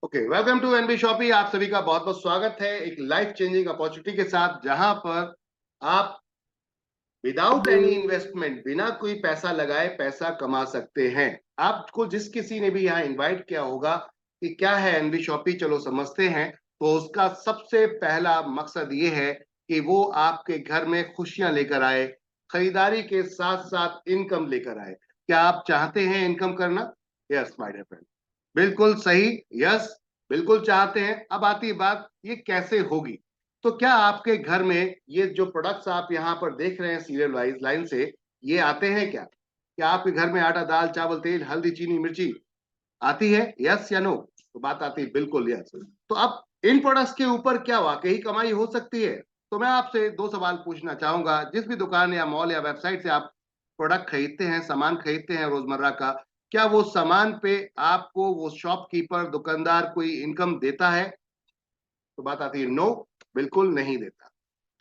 Okay, welcome to NB shoppy. आप सभी का बहुत बहुत स्वागत है एक लाइफ चेंजिंग अपॉर्चुनिटी के साथ, जहां पर आप विदाउट एनी इन्वेस्टमेंट, बिना कोई पैसा लगाए पैसा कमा सकते हैं। आपको जिस किसी ने भी यहाँ इनवाइट किया होगा कि क्या है एनबी शॉपी, चलो समझते हैं, तो उसका सबसे पहला मकसद ये है कि वो आपके घर में खुशियां लेकर आए, खरीदारी के साथ साथ इनकम लेकर आए। क्या आप चाहते हैं इनकम करना? यस माय डियर फ्रेंड, बिल्कुल सही, यस, बिल्कुल चाहते हैं। अब आती है बात, ये कैसे होगी? तो क्या आपके घर में ये जो प्रोडक्ट्स आप यहाँ पर देख रहे हैं सीरियल वाइज लाइन से, ये आते हैं क्या? क्या आपके घर में आटा, दाल, चावल, तेल, हल्दी, चीनी, मिर्ची आती है? यस या नो? तो बात आती है बिल्कुल यस। तो अब इन प्रोडक्ट्स के ऊपर क्या वाकई कमाई हो सकती है? तो मैं आपसे दो सवाल पूछना चाहूंगा। जिस भी दुकान या मॉल या वेबसाइट से आप प्रोडक्ट खरीदते हैं, सामान खरीदते हैं रोजमर्रा का, क्या वो सामान पे आपको वो शॉपकीपर, दुकानदार कोई इनकम देता है? तो बात आती है नो, बिल्कुल नहीं देता।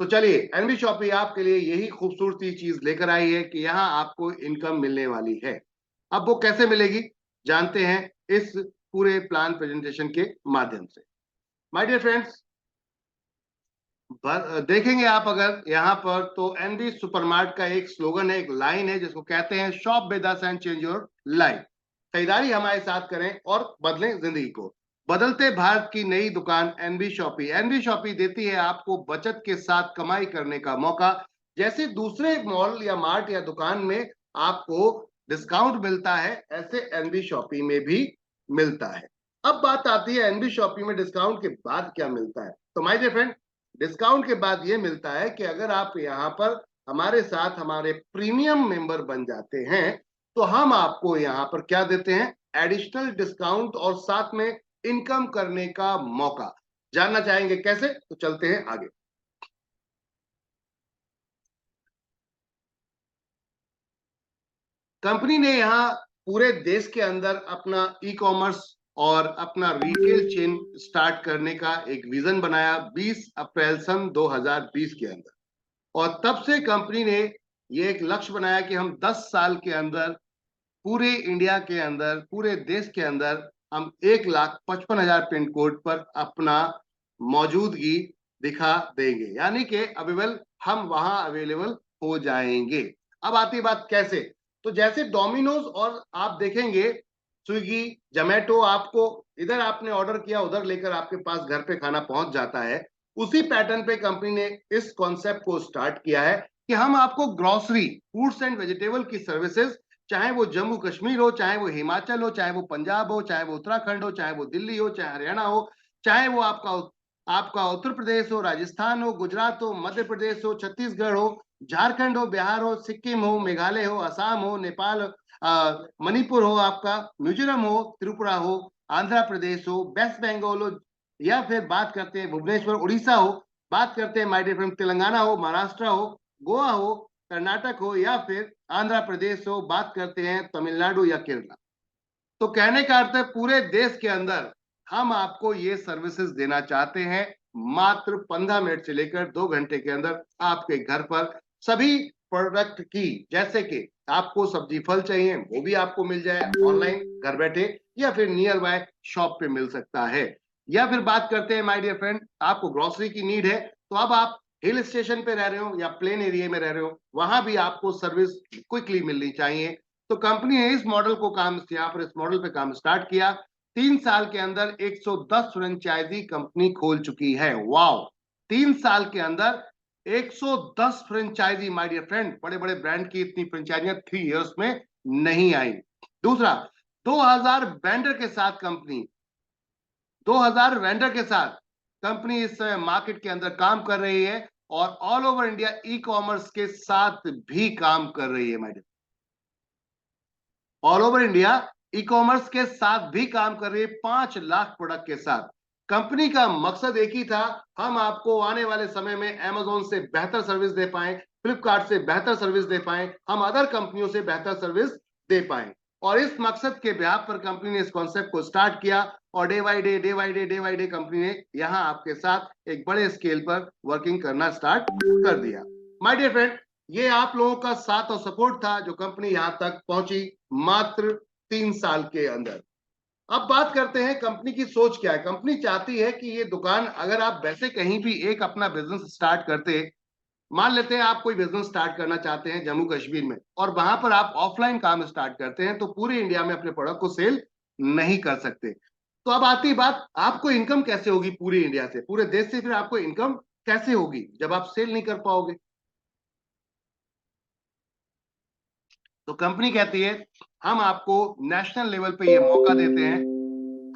तो चलिए, एनबी शॉपी आपके लिए यही खूबसूरती चीज लेकर आई है कि यहाँ आपको इनकम मिलने वाली है। अब वो कैसे मिलेगी, जानते हैं इस पूरे प्लान प्रेजेंटेशन के माध्यम से। माय डियर फ्रेंड्स, देखेंगे आप अगर यहाँ पर, तो एनबी सुपरमार्ट का एक स्लोगन है, एक लाइन है, जिसको कहते हैं shop with us and change your life. खरीदारी हमारे साथ करें और बदलें जिंदगी को। बदलते भारत की नई दुकान एनबी शॉपी। एनबी शॉपी देती है आपको बचत के साथ कमाई करने का मौका। जैसे दूसरे मॉल या मार्ट या दुकान में आपको डिस्काउंट मिलता है, ऐसे एनबी शॉपी में भी मिलता है। अब बात आती है एनबी शॉपी में डिस्काउंट के बाद क्या मिलता है। तो माय डियर फ्रेंड, डिस्काउंट के बाद ये मिलता है कि अगर आप यहाँ पर हमारे साथ हमारे प्रीमियम मेंबर बन जाते हैं, तो हम आपको यहाँ पर क्या देते हैं? एडिशनल डिस्काउंट और साथ में इनकम करने का मौका। जानना चाहेंगे कैसे? तो चलते हैं आगे। कंपनी ने यहाँ पूरे देश के अंदर अपना ई कॉमर्स और अपना रिटेल चेन स्टार्ट करने का एक विजन बनाया 20 अप्रैल सन 2020 के अंदर। और तब से कंपनी ने ये एक लक्ष्य बनाया कि हम 10 साल के अंदर पूरे इंडिया के अंदर, पूरे देश के अंदर हम 1,55,000 पिन कोड पर अपना मौजूदगी दिखा देंगे, यानी कि अवेलेबल, हम वहां अवेलेबल हो जाएंगे। अब आती बात कैसे। तो जैसे डोमिनोज, और आप देखेंगे स्विगी, जोमेटो, आपको इधर आपने ऑर्डर किया, उधर लेकर आपके पास घर पे खाना पहुंच जाता है। उसी पैटर्न पे कंपनी ने इस कॉन्सेप्ट को स्टार्ट किया है कि हम आपको ग्रोसरी, फ्रूट्स एंड वेजिटेबल की सर्विसेज, चाहे वो जम्मू कश्मीर हो, चाहे वो हिमाचल हो, चाहे वो पंजाब हो, चाहे वो उत्तराखंड हो, चाहे वो दिल्ली हो, चाहे हरियाणा हो, चाहे वो आपका आपका उत्तर प्रदेश हो, राजस्थान हो, गुजरात हो, मध्य प्रदेश हो, छत्तीसगढ़ हो, झारखंड हो, बिहार हो, सिक्किम हो, मेघालय हो, असम हो, नेपाल, मणिपुर हो, आपका मिजोरम हो, त्रिपुरा हो, आंध्र प्रदेश हो, वेस्ट बंगाल हो, या फिर बात करते हैं भुवनेश्वर उड़ीसा हो, बात करते हैं माय डियर फ्रेंड तेलंगाना हो, महाराष्ट्र हो, गोवा हो, कर्नाटक हो, या फिर आंध्र प्रदेश हो, बात करते हैं तमिलनाडु या केरला। तो कहने का अर्थ है पूरे देश के अंदर हम आपको ये सर्विसेज देना चाहते हैं। मात्र 15 मिनट से लेकर 2 घंटे के अंदर आपके घर पर सभी प्रोडक्ट की, जैसे कि आपको सब्जी फल चाहिए वो भी आपको मिल जाए ऑनलाइन घर बैठे, या फिर नियर बाय शॉप पे मिल सकता है। या फिर बात करते हैं माय डियर फ्रेंड, आपको ग्रोसरी की नीड है, तो अब आप हिल स्टेशन पे रह रहे हो या प्लेन एरिया में रह रहे हो, वहां भी आपको सर्विस क्विकली मिलनी चाहिए। तो कंपनी ने इस मॉडल को काम, यहाँ पर इस मॉडल पे काम स्टार्ट किया। 3 साल के अंदर 110 फ्रेंचाइजी कंपनी खोल चुकी है। वाओ, 3 साल के अंदर 110 फ्रेंचाइजी। माय डियर फ्रेंड, बड़े बड़े ब्रांड की इतनी फ्रेंचाइजियां 3 इयर्स में नहीं आई। दूसरा, 2000 वेंडर के साथ कंपनी, 2000 वेंडर के साथ कंपनी इस समय मार्केट के अंदर काम कर रही है, और all over India e commerce के साथ भी काम कर रही है। My dear, all over India e commerce के साथ भी काम कर रही है, 5 लाख प्रोडक्ट के साथ। कंपनी का मकसद एक ही था, हम आपको आने वाले समय में अमेजोन से बेहतर सर्विस दे पाए, फ्लिपकार्ट से बेहतर सर्विस दे पाए, हम अदर कंपनियों से बेहतर सर्विस दे पाए। और इस मकसद के बिहाफ पर कंपनी ने इस कॉन्सेप्ट को स्टार्ट किया, और day by day, day by day, day by day company ने यहां आपके साथ एक बड़े स्केल पर वर्किंग करना स्टार्ट कर दिया। माय डियर फ्रेंड, ये आप लोगों का साथ और सपोर्ट था जो कंपनी यहां तक पहुंची मात्र 3 साल के अंदर। अब बात करते हैं कंपनी की सोच क्या है। कंपनी चाहती है कि ये दुकान, अगर आप वैसे कहीं भी एक अपना बिजनेस स्टार्ट करते, मान लेते हैं आप कोई बिजनेस स्टार्ट करना चाहते हैं जम्मू कश्मीर में, और वहां पर आप ऑफलाइन काम स्टार्ट करते हैं, तो पूरे इंडिया में अपने प्रोडक्ट को सेल नहीं कर सकते। तो अब आती बात, आपको इनकम कैसे होगी पूरे इंडिया से, पूरे देश से, फिर आपको इनकम कैसे होगी जब आप सेल नहीं कर पाओगे। तो कंपनी कहती है हम आपको नेशनल लेवल पे ये मौका देते हैं,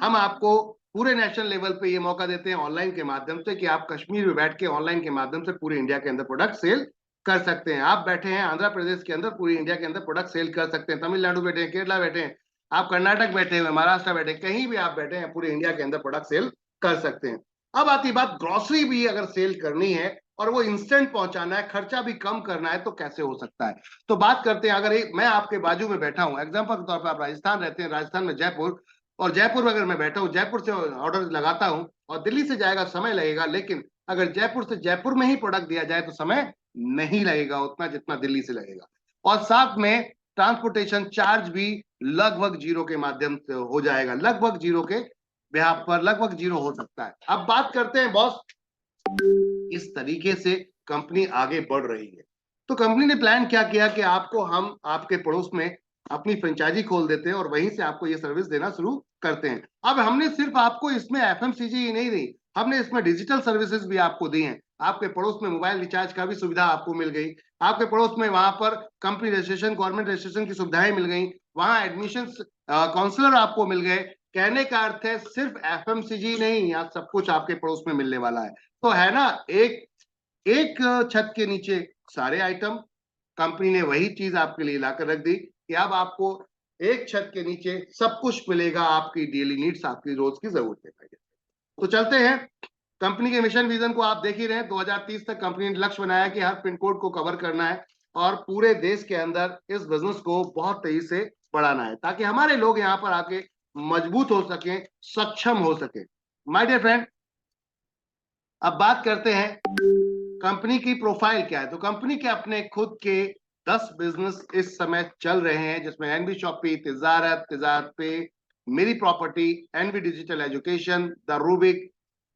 हम आपको पूरे नेशनल लेवल पे ये मौका देते हैं ऑनलाइन के माध्यम से, कि आप कश्मीर में बैठ के ऑनलाइन के माध्यम से पूरे इंडिया के अंदर प्रोडक्ट सेल कर सकते हैं। आप बैठे हैं आंध्र प्रदेश के अंदर, पूरी इंडिया के अंदर प्रोडक्ट सेल कर सकते हैं। तमिलनाडु बैठे हैं, केरला बैठे हैं, आप कर्नाटक बैठे हुए, महाराष्ट्र बैठे, कहीं भी आप बैठे हैं, पूरे इंडिया के अंदर प्रोडक्ट सेल कर सकते हैं। अब आती बात, ग्रोसरी भी अगर सेल करनी है और वो इंस्टेंट पहुंचाना है, खर्चा भी कम करना है, तो कैसे हो सकता है। तो बात करते हैं, अगर मैं आपके बाजू में बैठा हूं, एग्जाम्पल के तौर पर आप राजस्थान रहते हैं, राजस्थान में जयपुर, और जयपुर में अगर मैं बैठा हूं, जयपुर से ऑर्डर लगाता हूं, और दिल्ली से जाएगा समय लगेगा, लेकिन अगर जयपुर से जयपुर में ही प्रोडक्ट दिया जाए तो समय नहीं लगेगा उतना जितना दिल्ली से लगेगा, और साथ में ट्रांसपोर्टेशन चार्ज भी लगभग जीरो के माध्यम से हो जाएगा, लगभग जीरो के ब्याह पर लगभग जीरो हो सकता है। अब बात करते हैं बॉस, इस तरीके से कंपनी आगे बढ़ रही है। तो कंपनी ने प्लान क्या किया कि आपको हम आपके पड़ोस में अपनी फ्रेंचाइजी खोल देते हैं और वहीं से आपको ये सर्विस देना शुरू करते हैं। अब हमने सिर्फ आपको इसमें एफएमसीजी ही नहीं दी, हमने इसमें डिजिटल सर्विसेज भी आपको दी हैं। आपके पड़ोस में मोबाइल रिचार्ज का भी सुविधा आपको मिल गई, आपके पड़ोस में वहां पर कंपनी रजिस्ट्रेशन, गवर्नमेंट रजिस्ट्रेशन की सुविधाएं मिल गई, वहां एडमिशन काउंसलर आपको मिल गए। कहने का अर्थ है सिर्फ एफएमसीजी नहीं, यहाँ सब कुछ आपके पड़ोस में मिलने वाला है। तो है ना, एक एक छत के नीचे सारे आइटम। कंपनी ने वही चीज आपके लिए लाकर रख दी कि अब आपको एक छत के नीचे सब कुछ मिलेगा, आपकी डेली नीड्स, आपकी रोज की जरूरतें। तो चलते हैं, कंपनी के मिशन विजन को आप देख ही रहे हैं। 2030 तक कंपनी ने लक्ष्य बनाया कि हर पिन कोड को कवर करना है और पूरे देश के अंदर इस बिजनेस को बहुत तेजी से बढ़ाना है, ताकि हमारे लोग यहाँ पर आके मजबूत हो सके, सक्षम हो सके। माय डियर फ्रेंड, अब बात करते हैं कंपनी की प्रोफाइल क्या है। तो कंपनी के अपने खुद के 10 बिजनेस इस समय चल रहे हैं, जिसमें एनबी शॉपी, तिजारत, तिजारत पे, मेरी property, NB digital education, the Rubik,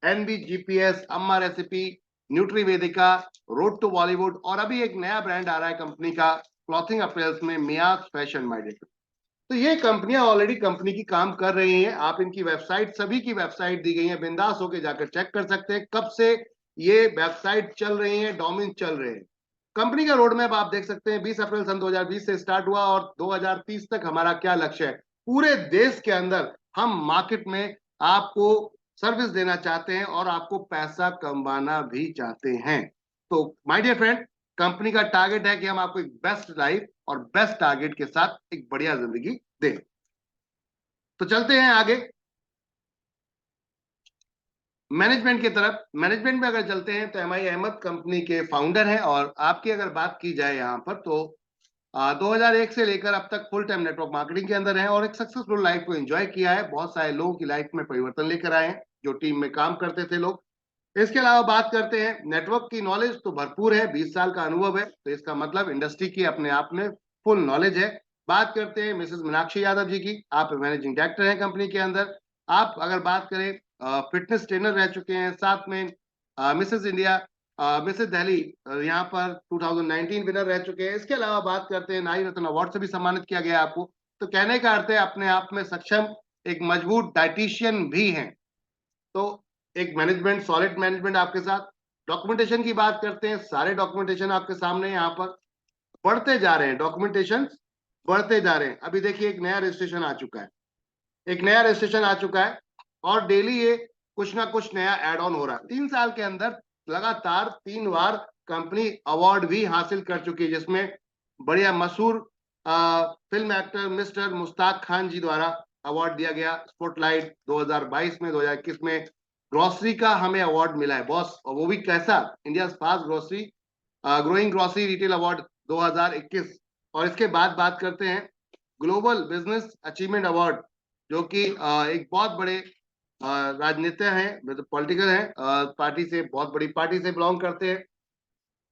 NB GPS, Amma recipe, nutri Vedika, road to Bollywood, और अभी एक नया ब्रांड आ रहा है कंपनी का क्लॉथिंग अपीयर्स में, मियाज फैशन माइडेड। तो ये कंपनियां ऑलरेडी कंपनी की काम कर रही हैं। आप इनकी वेबसाइट, सभी की वेबसाइट दी गई है, बिंदास होकर जाकर चेक कर सकते हैं कब से ये वेबसाइट चल रही है, डोमेन चल रहे हैं। कंपनी का रोड मैप आप देख सकते हैं, 20 अप्रैल सन 2020 से स्टार्ट हुआ और 2030 तक हमारा क्या लक्ष्य है। पूरे देश के अंदर हम मार्केट में आपको सर्विस देना चाहते हैं और आपको पैसा कमाना भी चाहते हैं। तो माय डियर फ्रेंड, कंपनी का टारगेट है कि हम आपको एक बेस्ट लाइफ और बेस्ट टारगेट के साथ एक बढ़िया जिंदगी दें। तो चलते हैं आगे मैनेजमेंट की तरफ। मैनेजमेंट में अगर चलते हैं तो एम आई अहमद कंपनी के फाउंडर हैं, और आपकी अगर बात की जाए यहाँ पर तो 2001 से लेकर अब तक फुल टाइम नेटवर्क मार्केटिंग के अंदर हैं और एक सक्सेसफुल लाइफ को एंजॉय किया है। बहुत सारे लोगों की लाइफ में परिवर्तन लेकर आए हैं जो टीम में काम करते थे लोग। इसके अलावा बात करते हैं नेटवर्क की, नॉलेज तो भरपूर है, 20 साल का अनुभव है, तो इसका मतलब इंडस्ट्री की अपने आप में फुल नॉलेज है। बात करते हैं मिसेस मीनाक्षी यादव जी की, आप मैनेजिंग डायरेक्टर हैं कंपनी के अंदर। आप अगर बात करें, फिटनेस ट्रेनर रह चुके हैं, साथ में मिसेस इंडिया, मिसेस दिल्ली यहाँ पर 2019 विनर रह चुके हैं। इसके अलावा बात करते हैं नारी रत्न अवार्ड से भी सम्मानित किया गया आपको। तो कहने का अर्थ है अपने आप में सक्षम एक मजबूत डाइटिशियन भी हैं। तो एक मैनेजमेंट, सॉलिड मैनेजमेंट आपके साथ। डॉक्यूमेंटेशन की बात करते हैं, सारे डॉक्यूमेंटेशन आपके सामने यहाँ पर बढ़ते जा रहे हैं, डॉक्यूमेंटेशन बढ़ते जा रहे हैं। अभी देखिए एक नया रजिस्ट्रेशन आ चुका है, एक नया रजिस्ट्रेशन आ चुका है, और डेली ये कुछ ना कुछ नया एड ऑन हो रहा है। 3 साल के अंदर लगातार 3 बार कंपनी अवार्ड भी हासिल कर चुकी है, जिसमें बढ़िया मशहूर film actor mister Mushtaq Khan ji द्वारा अवार्ड दिया गया स्पॉटलाइट 2022 में, 2021 में ग्रोसरी का हमें अवार्ड मिला है बॉस, और वो भी कैसा, India fast grocery growing grocery retail award 2021। और इसके बाद बात करते हैं ग्लोबल बिजनेस अचीवमेंट अवार्ड, जो कि एक बहुत बड़े राजनेता हैं, मतलब पॉलिटिकल हैं, पार्टी से, बहुत बड़ी पार्टी से बिलोंग करते हैं।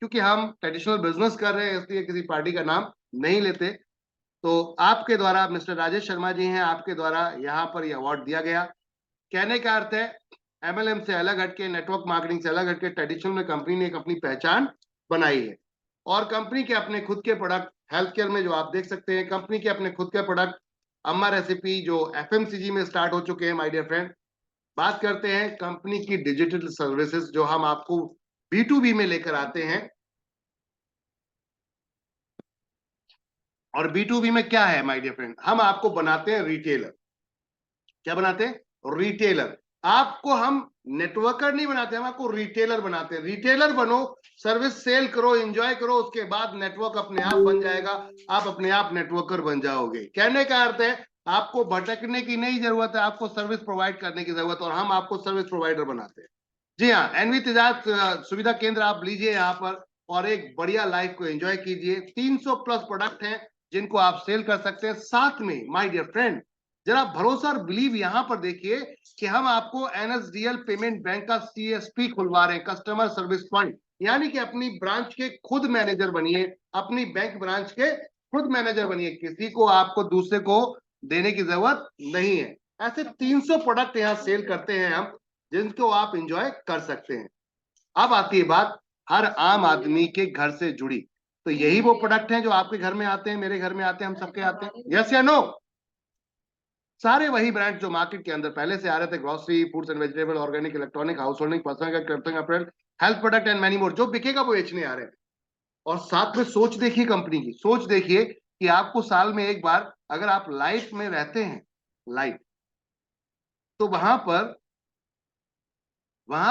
क्योंकि हम ट्रेडिशनल बिजनेस कर रहे हैं इसलिए किसी पार्टी का नाम नहीं लेते। तो आपके द्वारा मिस्टर राजेश शर्मा जी हैं, आपके द्वारा यहाँ पर यह अवार्ड दिया गया। कहने का अर्थ है एमएलएम से अलग हटके, नेटवर्क मार्केटिंग से अलग हटके ट्रेडिशनल में कंपनी ने एक अपनी पहचान बनाई है। और कंपनी के अपने खुद के प्रोडक्ट हेल्थ केयर में जो आप देख सकते हैं, कंपनी के अपने खुद के प्रोडक्ट अम्मा रेसिपी जो एफएमसीजी में स्टार्ट हो चुके हैं माय डियर फ्रेंड। बात करते हैं कंपनी की डिजिटल सर्विसेज जो हम आपको B2B में लेकर आते हैं। और B2B में क्या है माय डियर फ्रेंड, हम आपको बनाते हैं रिटेलर। क्या बनाते हैं? रिटेलर। आपको हम नेटवर्कर नहीं बनाते, हम आपको रिटेलर बनाते हैं। रिटेलर बनो, सर्विस सेल करो, एंजॉय करो, उसके बाद नेटवर्क अपने आप बन जाएगा, आप अपने आप नेटवर्कर बन जाओगे। कहने का अर्थ है आपको भटकने की नहीं जरूरत है, आपको सर्विस प्रोवाइड करने की जरूरत है, और हम आपको सर्विस प्रोवाइडर बनाते हैं। जी हाँ, एनवी तिजारत सुविधा केंद्र आप लीजिए यहाँ पर और एक बढ़िया लाइफ को एंजॉय कीजिए। 300 प्लस प्रोडक्ट हैं जिनको आप सेल कर सकते हैं। साथ में माय डियर फ्रेंड जरा भरोसा और बिलीव यहां पर देखिए कि हम आपको एनएसडीएल पेमेंट बैंक का CSP खुलवा रहे हैं, कस्टमर सर्विस पॉइंट। यानी कि अपनी ब्रांच के खुद मैनेजर बनिए, अपनी बैंक ब्रांच के खुद मैनेजर बनिए, किसी को आपको दूसरे को देने की जरूरत नहीं है। ऐसे 300 प्रोडक्ट यहाँ सेल करते हैं हम, जिनको आप एंजॉय कर सकते हैं। अब आती है बात हर आम आदमी के घर से जुड़ी, तो यही वो प्रोडक्ट हैं जो आपके घर में आते हैं, मेरे घर में आते हैं, हम सबके आते हैं। यस या नो? सारे वही ब्रांड जो मार्केट के अंदर पहले से आ रहे थे, grocery, foods and vegetable, organic, electronic, house holding, personal care, April, health product and many more. जो बिकेगा वो बेचने आ रहे हैं। और साथ में सोच देखिए कंपनी की, सोच देखिए कि आपको साल में एक बार अगर आप लाइफ में रहते हैं, लाइफ, तो वहां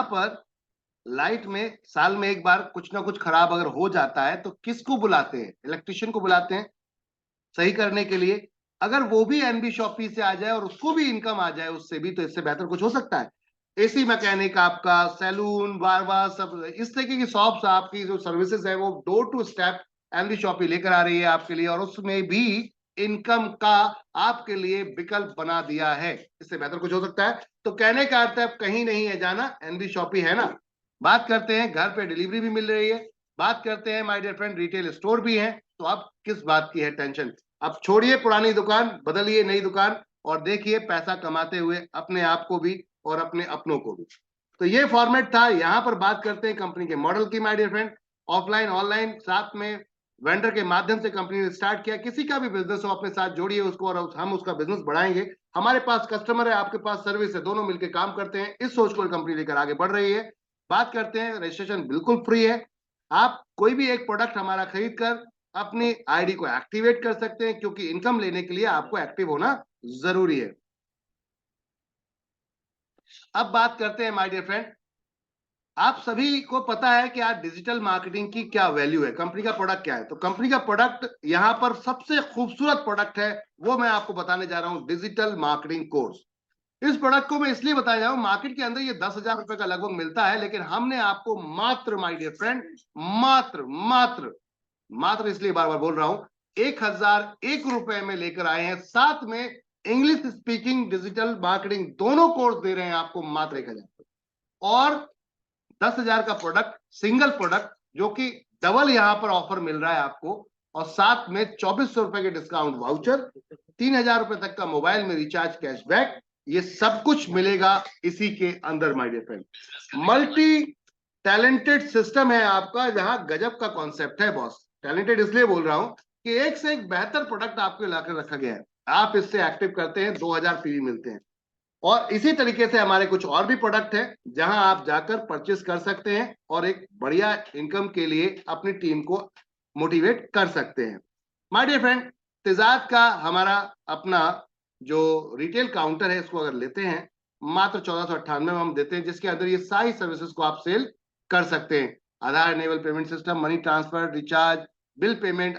पर लाइट में साल में एक बार कुछ ना कुछ खराब अगर हो जाता है तो किसको बुलाते हैं? इलेक्ट्रिशियन को बुलाते हैं सही करने के लिए। अगर वो भी एनबी शॉपी से आ जाए और उसको भी इनकम आ जाए उससे भी, तो इससे बेहतर कुछ हो सकता है? एसी मैकेनिक, आपका सैलून, बारबार, सब इस तरीके की शॉप्स, आपकी जो सर्विसेज है वो door to step NB shoppy लेकर आ रही है आपके लिए, और उसमें भी इनकम का आपके लिए विकल्प बना दिया है। इससे बेहतर कुछ हो सकता है? तो कहने का अर्थ है कहीं नहीं है जाना, एनबी शॉपी है ना। बात करते हैं घर पे डिलीवरी भी मिल रही है, बात करते हैं my dear friend retail store भी है, तो अब किस बात की है टेंशन? अब छोड़िए पुरानी दुकान, बदलिए नई दुकान और देखिए पैसा कमाते हुए अपने आप को भी और अपने अपनों को भी। तो ये फॉर्मेट था। यहां पर बात करते हैं कंपनी के मॉडल की my dear friend, offline online, साथ में वेंडर के माध्यम से कंपनी ने स्टार्ट किया। किसी का भी बिजनेस हो अपने साथ जोड़िए उसको और हम उसका बिजनेस बढ़ाएंगे। हमारे पास कस्टमर है, आपके पास सर्विस है, दोनों मिलकर काम करते हैं। इस सोच को कंपनी लेकर आगे बढ़ रही है। बात करते हैं, रजिस्ट्रेशन बिल्कुल फ्री है। आप कोई भी एक प्रोडक्ट हमारा खरीद कर अपनी आईडी को एक्टिवेट कर सकते हैं, क्योंकि इनकम लेने के लिए आपको एक्टिव होना जरूरी है। अब बात करते हैं माय डियर फ्रेंड, आप सभी को पता है कि आज डिजिटल मार्केटिंग की क्या वैल्यू है, कंपनी का प्रोडक्ट क्या है। तो कंपनी का प्रोडक्ट यहां पर सबसे खूबसूरत प्रोडक्ट है, वो मैं आपको बताने जा रहा हूं, डिजिटल मार्केटिंग कोर्स। इस प्रोडक्ट को मैं इसलिए बताया जा रहा हूं, मार्केट के अंदर ये 10,000 रुपए का लगभग मिलता है, लेकिन हमने आपको मात्र माय डियर फ्रेंड मात्र मात्र मात्र इसलिए बार बार बोल रहा हूं, 1,001 रुपए में लेकर आए हैं। साथ में इंग्लिश स्पीकिंग, डिजिटल मार्केटिंग दोनों कोर्स दे रहे हैं आपको मात्र 1,000। और 10,000 का प्रोडक्ट, सिंगल प्रोडक्ट, जो कि डबल यहां पर ऑफर मिल रहा है आपको, और साथ में 2,400 रुपए के डिस्काउंट वाउचर, 3,000 रुपए तक का मोबाइल में रिचार्ज कैशबैक, ये सब कुछ मिलेगा इसी के अंदर my dear friend. Multi talented system है आपका, जहां गजब का कॉन्सेप्ट है बॉस। टैलेंटेड इसलिए बोल रहा हूं कि एक से एक बेहतर प्रोडक्ट आपको लाकर रखा गया है। आप इससे एक्टिव करते हैं, 2,000 पीवी मिलते हैं। और इसी तरीके से हमारे कुछ और भी प्रोडक्ट है जहां आप जाकर परचेस कर सकते हैं और एक बढ़िया इनकम के लिए अपनी टीम को मोटिवेट कर सकते हैं। माय डियर फ्रेंड, तिजारत का हमारा अपना जो रिटेल काउंटर है, इसको अगर लेते हैं मात्र 1498 में हम देते हैं, जिसके अंदर ये सारी सर्विसेज को आप सेल कर सकते हैं। Aadhaar enable payment system, money transfer, recharge, bill payment,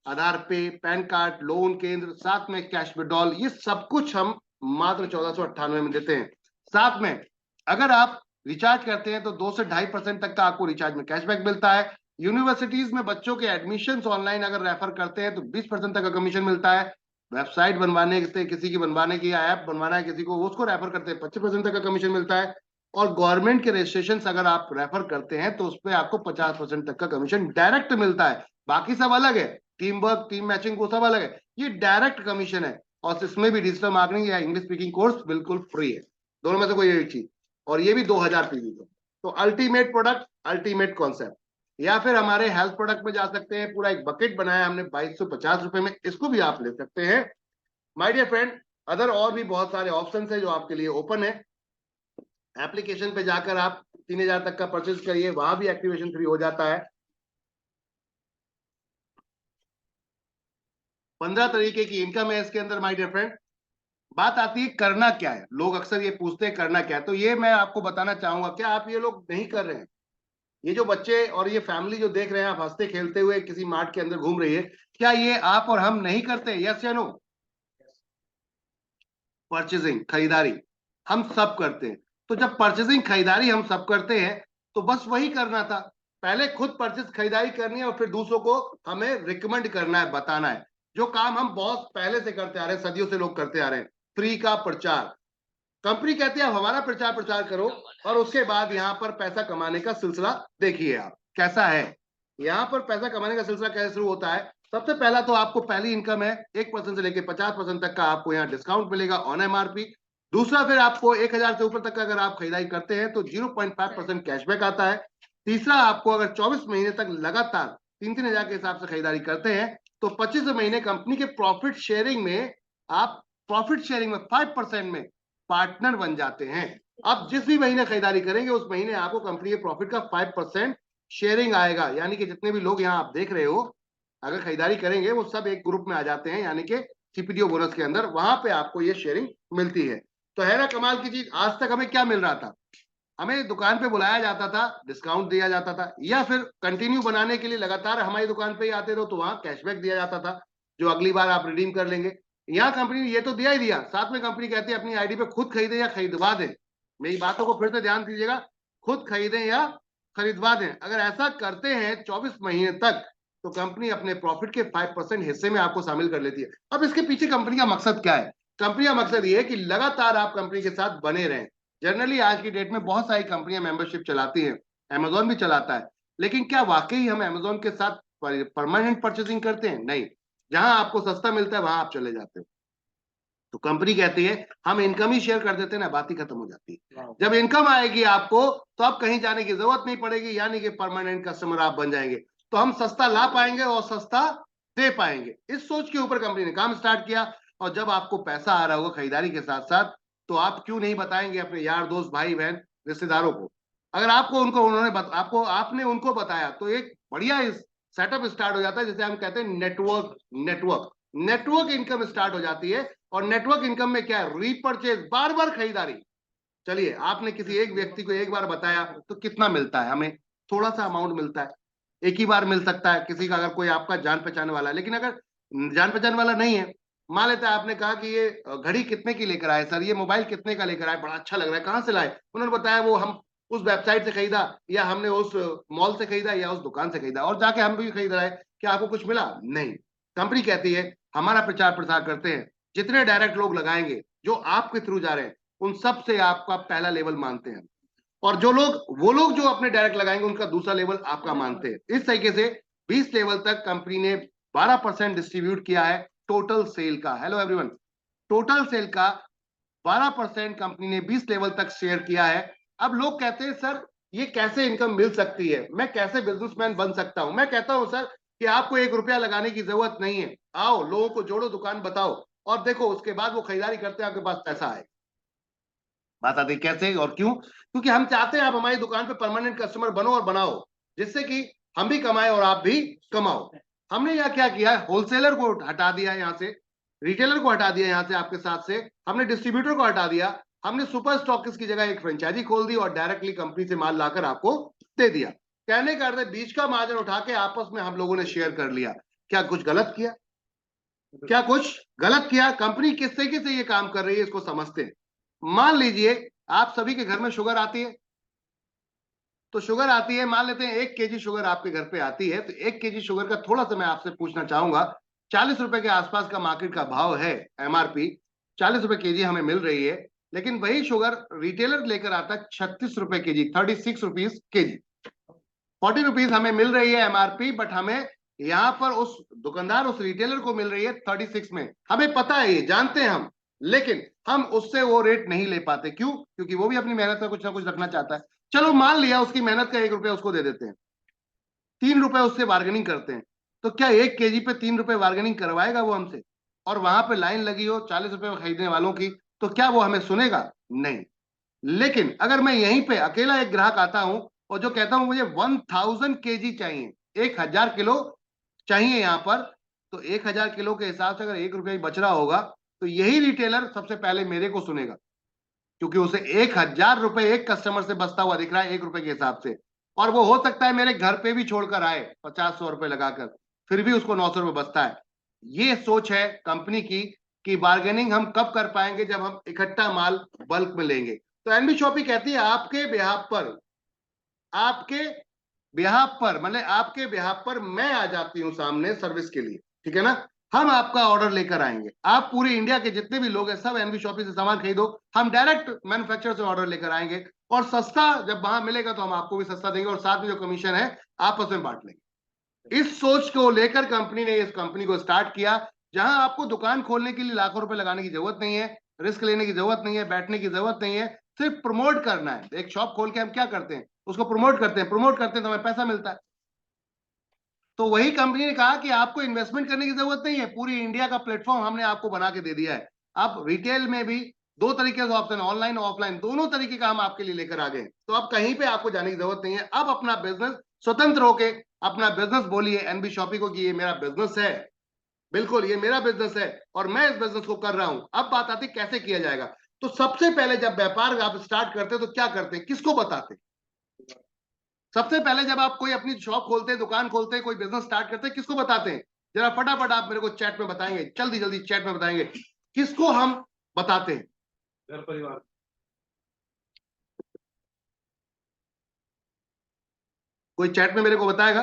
Aadhaar pay, PAN card, loan केंद्र, साथ में कैश विड्रॉल, ये सब कुछ हम मात्र 1498 में देते हैं। साथ में अगर आप रिचार्ज करते हैं तो 2 से 2.5% तक का आपको रिचार्ज में कैशबैक मिलता है। यूनिवर्सिटीज में बच्चों के एडमिशंस ऑनलाइन अगर रेफर करते हैं तो 20% तक का कमीशन मिलता है। वेबसाइट बनवाने से किसी की बनवाने की, ऐप बनवाना है किसी को, उसको रेफर करते हैं 25% तक का कमीशन मिलता है। और गवर्नमेंट के रजिस्ट्रेशन अगर आप रेफर करते हैं तो उस पर आपको 50% तक का कमीशन डायरेक्ट मिलता है। बाकी सब अलग है, टीम वर्क, टीम मैचिंग वो सब अलग है, ये डायरेक्ट कमीशन है। और इसमें भी डिजिटल मार्केटिंग या इंग्लिश स्पीकिंग कोर्स बिल्कुल फ्री है, दोनों में से कोई एक चीज, और ये भी 2000 पीवी को। तो अल्टीमेट प्रोडक्ट, अल्टीमेट कॉन्सेप्ट। या फिर हमारे हेल्थ प्रोडक्ट में जा सकते हैं, पूरा एक बकेट बनाया हमने 2250 रुपए में, इसको भी आप ले सकते हैं माय डियर फ्रेंड। अदर और भी बहुत सारे ऑप्शंस है जो आपके लिए ओपन है। एप्लीकेशन पे जाकर आप 3000 तक का परचेज करिए, वहां भी एक्टिवेशन फ्री हो जाता है। 15 तरीके की इनकम है इसके अंदर माय डियर फ्रेंड। बात आती है करना क्या है, लोग अक्सर ये पूछते हैं करना क्या है, तो ये मैं आपको बताना चाहूंगा, क्या आप ये लोग नहीं कर रहे हैं? ये जो बच्चे और ये फैमिली जो देख रहे हैं, आप हंसते खेलते हुए किसी मार्ट के अंदर घूम रही है, क्या ये आप और हम नहीं करते? यस या नो? परचेजिंग, खरीदारी हम सब करते हैं। तो जब परचेजिंग खरीदारी हम सब करते हैं, तो बस वही करना था, पहले खुद परचेज खरीदारी करनी है और फिर दूसरों को हमें रिकमेंड करना है, बताना है। जो काम हम बहुत पहले से करते आ रहे हैं, सदियों से लोग करते आ रहे हैं, फ्री का प्रचार। कंपनी कहती है आप हमारा प्रचार प्रचार करो और उसके बाद यहाँ पर पैसा कमाने का सिलसिला देखिए आप कैसा है। यहाँ पर पैसा कमाने का सिलसिला कैसे शुरू होता है? सबसे पहला तो आपको पहली इनकम है 1% से लेकर 50% तक का आपको यहाँ डिस्काउंट मिलेगा ऑन एमआरपी। दूसरा, फिर आपको 1000 से ऊपर तक का अगर आप खरीदारी करते हैं तो 0.5% कैशबैक आता है। तीसरा, आपको अगर 24 महीने तक लगातार 3-3 हजार के हिसाब से खरीदारी करते हैं तो 25 महीने कंपनी के प्रॉफिट शेयरिंग में आप प्रॉफिट शेयरिंग में 5% में पार्टनर बन जाते हैं। अब जिस भी महीने खरीदारी करेंगे उस महीने आपको कंपनी के प्रॉफिट का 5% शेयरिंग आएगा। यानी कि जितने भी लोग यहाँ आप देख रहे हो अगर खरीदारी करेंगे वो सब एक ग्रुप में आ जाते हैं, यानी कि सीपीटीओ बोनस के अंदर, वहां पे आपको ये शेयरिंग मिलती है। तो है ना कमाल की चीज। आज तक हमें क्या मिल रहा था? हमें दुकान पे बुलाया जाता था, डिस्काउंट दिया जाता था, या फिर कंटिन्यू बनाने के लिए लगातार हमारी दुकान पे ही आते रहो तो वहां कैशबैक दिया जाता था जो अगली बार आप रिडीम कर लेंगे। यहाँ कंपनी ने ये तो दिया ही दिया, साथ में कंपनी कहती है अपनी आईडी पे खुद खरीदे या खरीदवा दें। मेरी बातों को फिर से ध्यान दीजिएगा, खुद खरीदें या खरीदवा दें। अगर ऐसा करते हैं 24 महीने तक तो कंपनी अपने प्रॉफिट के 5% हिस्से में आपको शामिल कर लेती है। अब इसके पीछे कंपनी का मकसद क्या है? कंपनी का मकसद ये है कि लगातार आप कंपनी के साथ बने रहें। जनरली आज की डेट में बहुत सारी कंपनियां मेंबरशिप चलाती हैं, अमेजोन भी चलाता है, लेकिन क्या वाकई हम अमेजोन के साथ परमानेंट परचेसिंग करते हैं? नहीं। जहां आपको सस्ता मिलता है वहां आप चले जाते हो। तो कंपनी कहती है हम इनकम ही शेयर कर देते हैं ना, बात ही खत्म हो जाती है। जब इनकम आएगी आपको तो आप कहीं जाने की जरूरत नहीं पड़ेगी, यानी कि परमानेंट कस्टमर आप बन जाएंगे। तो हम सस्ता ला पाएंगे और सस्ता दे पाएंगे, इस सोच के ऊपर कंपनी ने काम स्टार्ट किया। और जब आपको पैसा आ रहा होगा खरीदारी के साथ साथ तो आप क्यों नहीं बताएंगे अपने यार दोस्त भाई बहन रिश्तेदारों को? अगर आपको उनको उन्होंने आपको आपने उनको बताया तो एक बढ़िया सेटअप स्टार्ट हो जाता है, जिसे हम कहते हैं नेटवर्क। नेटवर्क इनकम स्टार्ट हो जाती है। और नेटवर्क इनकम में क्या है? रीपरचेज, बार बार खरीदारी। चलिए, आपने किसी एक व्यक्ति को एक बार बताया तो कितना मिलता है हमें? थोड़ा सा अमाउंट मिलता है, एक ही बार मिल सकता है किसी का, अगर कोई आपका जान पहचान वाला है। लेकिन अगर जान पहचान वाला नहीं है, मान लेते हैं आपने कहा कि ये घड़ी कितने की लेकर आए सर, ये मोबाइल कितने का लेकर आए, बड़ा अच्छा लग रहा है, कहाँ से लाए? उन्होंने बताया वो हम उस वेबसाइट से खरीदा, या हमने उस मॉल से खरीदा, या उस दुकान से खरीदा, और जाके हम भी खरीद रहे हैं। क्या आपको कुछ मिला? नहीं। कंपनी कहती है हमारा प्रचार प्रसार करते हैं, जितने डायरेक्ट लोग लगाएंगे जो आपके थ्रू जा रहे हैं उन सब से आपका पहला लेवल मानते हैं, और जो लोग वो लोग जो अपने डायरेक्ट लगाएंगे उनका दूसरा लेवल आपका मानते हैं। इस तरीके से 20 लेवल तक कंपनी ने 12% डिस्ट्रीब्यूट किया है टोटल सेल का। हेलो एवरीवन, टोटल सेल का 12% कंपनी ने 20 लेवल तक शेयर किया है। अब लोग कहते हैं सर ये कैसे इनकम मिल सकती है, मैं कैसे बिजनेसमैन बन सकता हूं? मैं कहता हूं सर कि आपको 1 रुपया लगाने की जरूरत नहीं है। आओ, लोगों को जोड़ो, दुकान बताओ, और देखो उसके बाद वो खरीदारी करते हैं, आपके पास पैसा आए। बात आती है कैसे और क्यों? क्योंकि हम चाहते हैं आप हमारी दुकान पे परमानेंट कस्टमर बनो और बनाओ, जिससे कि हम भी कमाए और आप भी कमाओ। हमने यहाँ क्या किया? होलसेलर को हटा दिया यहाँ से, रिटेलर को हटा दिया यहाँ से, आपके साथ से हमने डिस्ट्रीब्यूटर को हटा दिया, हमने सुपर स्टॉकिस्ट की जगह एक फ्रेंचाइजी खोल दी और डायरेक्टली कंपनी से माल लाकर आपको दे दिया। कहने का अर्थ बीच का मार्जिन उठा के आपस में हम लोगों ने शेयर कर लिया। क्या कुछ गलत किया? क्या कुछ गलत किया? कंपनी किस तरीके से ये काम कर रही है इसको समझते हैं। मान लीजिए आप सभी के घर में शुगर आती है, तो शुगर आती है, मान लेते हैं 1 kg शुगर आपके घर पे आती है, तो 1 kg शुगर का थोड़ा सा मैं आपसे पूछना चाहूंगा। 40 रुपए के आसपास का मार्केट का भाव है, एमआरपी 40 रुपए केजी हमें मिल रही है। लेकिन वही शुगर रिटेलर लेकर आता है 36 रुपए केजी, 36 रुपीज केजी। 40 रुपीज हमें मिल रही है एमआरपी, बट हमें यहाँ पर उस दुकानदार, उस रिटेलर को मिल रही है 36 में। हमें पता है, ये जानते हैं हम, लेकिन हम उससे वो रेट नहीं ले पाते। क्यों? क्योंकि वो भी अपनी मेहनत का कुछ ना कुछ रखना चाहता है। चलो मान लिया उसकी मेहनत का 1 रुपया उसको दे देते हैं, 3 रुपए उससे बार्गेनिंग करते हैं, तो क्या 1 केजी पे 3 रुपए बार्गेनिंग करवाएगा वो हमसे? और वहां पे लाइन लगी हो 40 रुपए में खरीदने वालों की, तो क्या वो हमें सुनेगा? नहीं। लेकिन अगर मैं यहीं पे अकेला एक ग्राहक आता हूं और जो कहता हूं मुझे 1000 केजी चाहिए, 1000 किलो चाहिए यहाँ पर, तो 1000 किलो के हिसाब से अगर 1 रुपया ही बच रहा होगा, तो यही रिटेलर सबसे पहले मेरे को सुनेगा, क्योंकि उसे 1000 रुपए एक कस्टमर से बचता हुआ दिख रहा है 1 रुपए के हिसाब से। और वो हो सकता है मेरे घर पे भी छोड़कर आए 50-100 रुपए लगाकर, फिर भी उसको 900 रुपए बचता है। ये सोच है कंपनी की कि बार्गेनिंग हम कब कर पाएंगे? जब हम इकट्ठा माल बल्क में लेंगे। तो एनबी शॉपी कहती है आपके बिहाफ पर, आपके बिहाफ पर, मतलब आपके बिहाफ पर मैं आ जाती हूं सामने सर्विस के लिए, ठीक है ना? हम आपका ऑर्डर लेकर आएंगे। आप पूरे इंडिया के जितने भी लोग हैं सब एनबी शॉपी से सामान खरीदो, हम डायरेक्ट मैन्युफैक्चरर से ऑर्डर लेकर आएंगे, और सस्ता जब वहां मिलेगा तो हम आपको भी सस्ता देंगे, और साथ में जो कमीशन है आपस में बांट लेंगे। इस सोच को लेकर कंपनी ने इस कंपनी को स्टार्ट किया, जहां आपको दुकान खोलने के लिए लाखों रुपए लगाने की जरूरत नहीं है, रिस्क लेने की जरूरत नहीं है, बैठने की जरूरत नहीं है, सिर्फ प्रमोट करना है। एक शॉप खोल के हम क्या करते हैं? उसको प्रमोट करते हैं, प्रमोट करते हैं तो हमें पैसा मिलता है। तो वही कंपनी ने कहा कि आपको इन्वेस्टमेंट करने की जरूरत नहीं है, पूरी इंडिया का प्लेटफॉर्म हमने आपको बना के दे दिया है। अब रिटेल में भी दो तरीके से ऑप्शन, ऑनलाइन ऑफलाइन, दोनों तरीके का हम आपके लिए लेकर आ गए। तो अब कहीं पे आपको जाने की जरूरत नहीं है। अब अपना बिजनेस स्वतंत्र होके अपना बिजनेस बोलिए एनबी शॉपी को कि ये मेरा बिजनेस है, बिल्कुल ये मेरा बिजनेस है और मैं इस बिजनेस को कर रहा हूं। अब बात आती कैसे किया जाएगा। तो सबसे पहले जब व्यापार आप स्टार्ट करते हैं तो क्या करते हैं, किसको बताते हैं? सबसे पहले जब आप कोई अपनी शॉप खोलते हैं, दुकान खोलते हैं, कोई बिजनेस स्टार्ट करते हैं, किसको बताते हैं? जरा फटाफट आप मेरे को चैट में बताएंगे, जल्दी जल्दी चैट में बताएंगे, किसको हम बताते हैं? घर परिवार। कोई चैट में मेरे को बताएगा?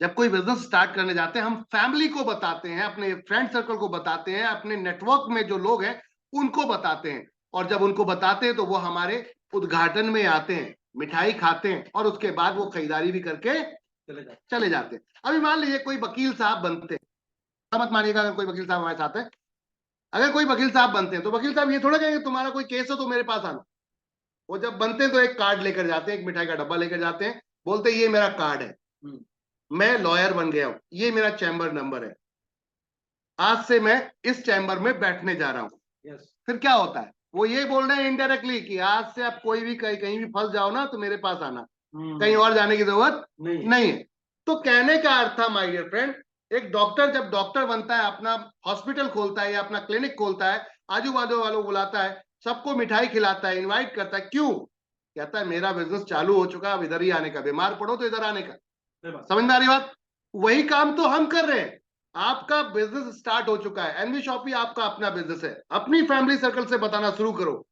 जब कोई बिजनेस स्टार्ट करने जाते हैं हम फैमिली को बताते हैं, अपने फ्रेंड सर्कल को बताते हैं, अपने नेटवर्क में जो लोग हैं उनको बताते हैं। और जब उनको बताते हैं तो वो हमारे उद्घाटन में आते हैं, मिठाई खाते हैं, और उसके बाद वो खरीदारी भी करके चले जाते हैं। अभी मान लीजिए कोई वकील साहब बनते हैं, मत मानिएगा अगर कोई वकील साहब हमारे साथ है, अगर कोई वकील साहब बनते हैं तो वकील साहब ये थोड़ा कहेंगे तुम्हारा कोई केस हो तो मेरे पास आना। वो जब बनते हैं तो एक कार्ड लेकर जाते हैं, एक मिठाई का डब्बा लेकर जाते हैं, बोलते हैं ये मेरा कार्ड है, मैं लॉयर बन गया हूं, ये मेरा चैम्बर नंबर है, आज से मैं इस चैम्बर में बैठने जा रहा हूं। फिर क्या होता है? वो ये बोल रहे हैं इनडायरेक्टली कि आज से आप कोई भी कहीं भी फंस जाओ ना तो मेरे पास आना, कहीं और जाने की जरूरत नहीं है। तो कहने का अर्थ था माय डियर फ्रेंड, एक डॉक्टर जब डॉक्टर बनता है, अपना हॉस्पिटल खोलता है या अपना क्लिनिक खोलता है, आजू बाजू वालों को बुलाता है, सबको मिठाई खिलाता है, इनवाइट करता है, क्यों? कहता है मेरा बिजनेस चालू हो चुका, अब इधर ही आने का, बीमार पड़ो तो इधर आने का। समझ में आ रही बात? वही काम तो हम कर रहे हैं। आपका बिजनेस स्टार्ट हो चुका है, एनवी शॉपी आपका अपना बिजनेस है, अपनी फैमिली सर्कल से बताना शुरू करो।